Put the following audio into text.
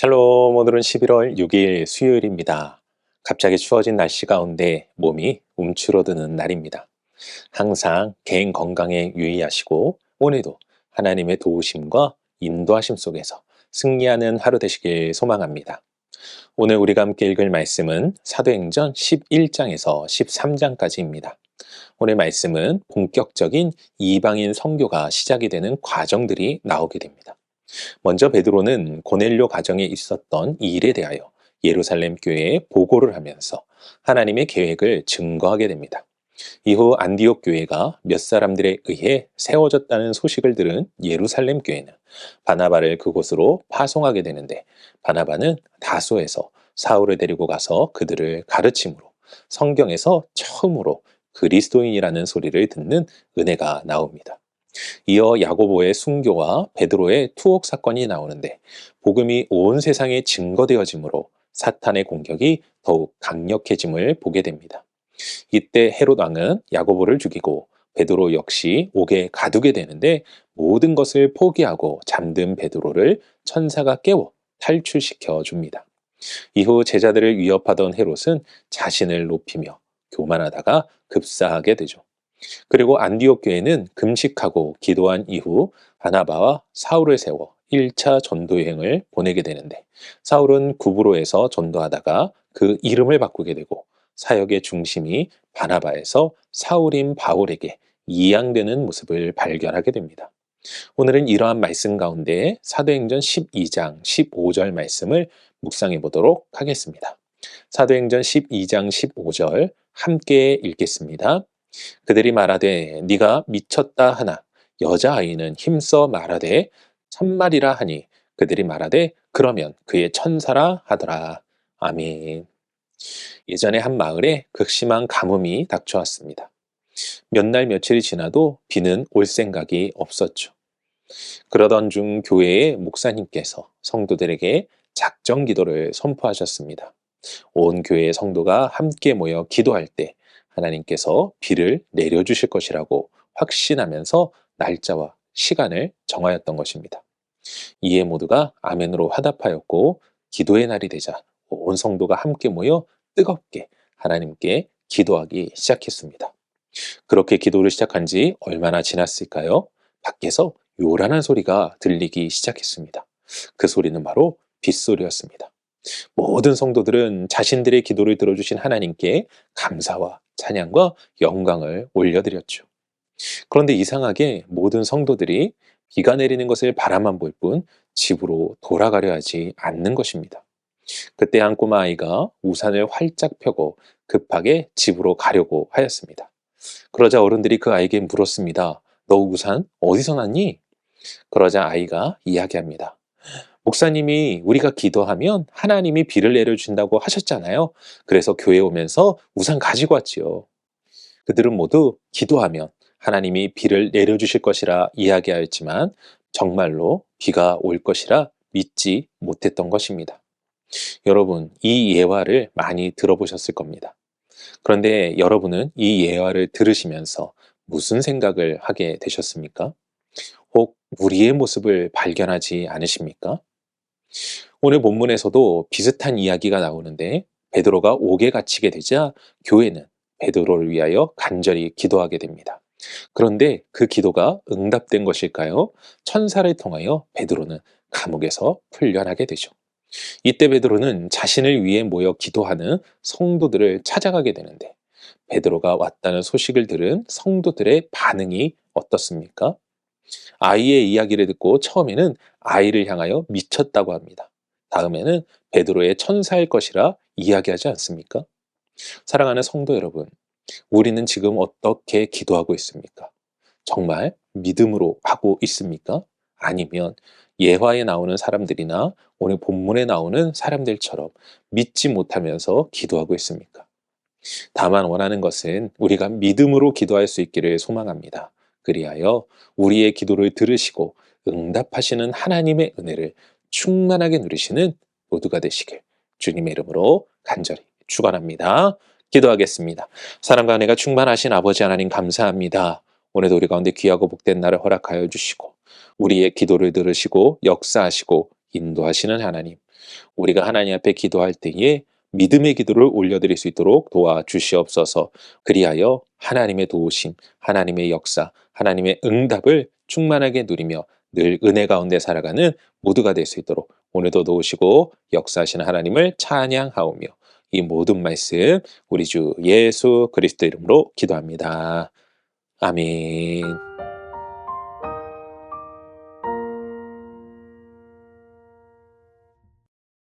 샬롬, 오늘은 11월 6일 수요일입니다. 갑자기 추워진 날씨 가운데 몸이 움츠러드는 날입니다. 항상 개인 건강에 유의하시고 오늘도 하나님의 도우심과 인도하심 속에서 승리하는 하루 되시길 소망합니다. 오늘 우리가 함께 읽을 말씀은 사도행전 11장에서 13장까지입니다. 오늘 말씀은 본격적인 이방인 선교가 시작이 되는 과정들이 나오게 됩니다. 먼저 베드로는 고넬료 가정에 있었던 이 일에 대하여 예루살렘 교회에 보고를 하면서 하나님의 계획을 증거하게 됩니다. 이후 안디옥 교회가 몇 사람들에 의해 세워졌다는 소식을 들은 예루살렘 교회는 바나바를 그곳으로 파송하게 되는데, 바나바는 다소에서 사울을 데리고 가서 그들을 가르침으로 성경에서 처음으로 그리스도인이라는 소리를 듣는 은혜가 나옵니다. 이어 야고보의 순교와 베드로의 투옥 사건이 나오는데, 복음이 온 세상에 증거되어지므로 사탄의 공격이 더욱 강력해짐을 보게 됩니다. 이때 헤롯 왕은 야고보를 죽이고 베드로 역시 옥에 가두게 되는데, 모든 것을 포기하고 잠든 베드로를 천사가 깨워 탈출시켜 줍니다. 이후 제자들을 위협하던 헤롯은 자신을 높이며 교만하다가 급사하게 되죠. 그리고 안디옥 교회는 금식하고 기도한 이후 바나바와 사울을 세워 1차 전도 여행을 보내게 되는데, 사울은 구브로에서 전도하다가 그 이름을 바꾸게 되고 사역의 중심이 바나바에서 사울인 바울에게 이양되는 모습을 발견하게 됩니다. 오늘은 이러한 말씀 가운데 사도행전 12장 15절 말씀을 묵상해 보도록 하겠습니다. 사도행전 12장 15절 함께 읽겠습니다. 그들이 말하되 네가 미쳤다 하나 여자아이는 힘써 말하되 참말이라 하니, 그들이 말하되 그러면 그의 천사라 하더라. 아멘. 예전에 한 마을에 극심한 가뭄이 닥쳐왔습니다. 몇 날 며칠이 지나도 비는 올 생각이 없었죠. 그러던 중 교회의 목사님께서 성도들에게 작정 기도를 선포하셨습니다. 온 교회의 성도가 함께 모여 기도할 때 하나님께서 비를 내려주실 것이라고 확신하면서 날짜와 시간을 정하였던 것입니다. 이에 모두가 아멘으로 화답하였고, 기도의 날이 되자 온 성도가 함께 모여 뜨겁게 하나님께 기도하기 시작했습니다. 그렇게 기도를 시작한 지 얼마나 지났을까요? 밖에서 요란한 소리가 들리기 시작했습니다. 그 소리는 바로 빗소리였습니다. 모든 성도들은 자신들의 기도를 들어주신 하나님께 감사와 찬양과 영광을 올려드렸죠. 그런데 이상하게 모든 성도들이 비가 내리는 것을 바라만 볼 뿐 집으로 돌아가려 하지 않는 것입니다. 그때 한 꼬마 아이가 우산을 활짝 펴고 급하게 집으로 가려고 하였습니다. 그러자 어른들이 그 아이에게 물었습니다. 너 우산 어디서 났니? 그러자 아이가 이야기합니다. 목사님이 우리가 기도하면 하나님이 비를 내려준다고 하셨잖아요. 그래서 교회 오면서 우산 가지고 왔지요. 그들은 모두 기도하면 하나님이 비를 내려주실 것이라 이야기하였지만 정말로 비가 올 것이라 믿지 못했던 것입니다. 여러분, 이 예화를 많이 들어보셨을 겁니다. 그런데 여러분은 이 예화를 들으시면서 무슨 생각을 하게 되셨습니까? 혹 우리의 모습을 발견하지 않으십니까? 오늘 본문에서도 비슷한 이야기가 나오는데, 베드로가 옥에 갇히게 되자 교회는 베드로를 위하여 간절히 기도하게 됩니다. 그런데 그 기도가 응답된 것일까요? 천사를 통하여 베드로는 감옥에서 풀려나게 되죠. 이때 베드로는 자신을 위해 모여 기도하는 성도들을 찾아가게 되는데, 베드로가 왔다는 소식을 들은 성도들의 반응이 어떻습니까? 아이의 이야기를 듣고 처음에는 아이를 향하여 미쳤다고 합니다. 다음에는 베드로의 천사일 것이라 이야기하지 않습니까? 사랑하는 성도 여러분, 우리는 지금 어떻게 기도하고 있습니까? 정말 믿음으로 하고 있습니까? 아니면 예화에 나오는 사람들이나 오늘 본문에 나오는 사람들처럼 믿지 못하면서 기도하고 있습니까? 다만 원하는 것은 우리가 믿음으로 기도할 수 있기를 소망합니다. 그리하여 우리의 기도를 들으시고 응답하시는 하나님의 은혜를 충만하게 누리시는 모두가 되시길 주님의 이름으로 간절히 축원합니다. 기도하겠습니다. 사랑과 은혜가 충만하신 아버지 하나님, 감사합니다. 오늘도 우리 가운데 귀하고 복된 날을 허락하여 주시고 우리의 기도를 들으시고 역사하시고 인도하시는 하나님, 우리가 하나님 앞에 기도할 때에 믿음의 기도를 올려드릴 수 있도록 도와주시옵소서. 그리하여 하나님의 도우심, 하나님의 역사, 하나님의 응답을 충만하게 누리며 늘 은혜 가운데 살아가는 모두가 될 수 있도록 오늘도 도우시고 역사하시는 하나님을 찬양하오며 이 모든 말씀 우리 주 예수 그리스도 이름으로 기도합니다. 아멘.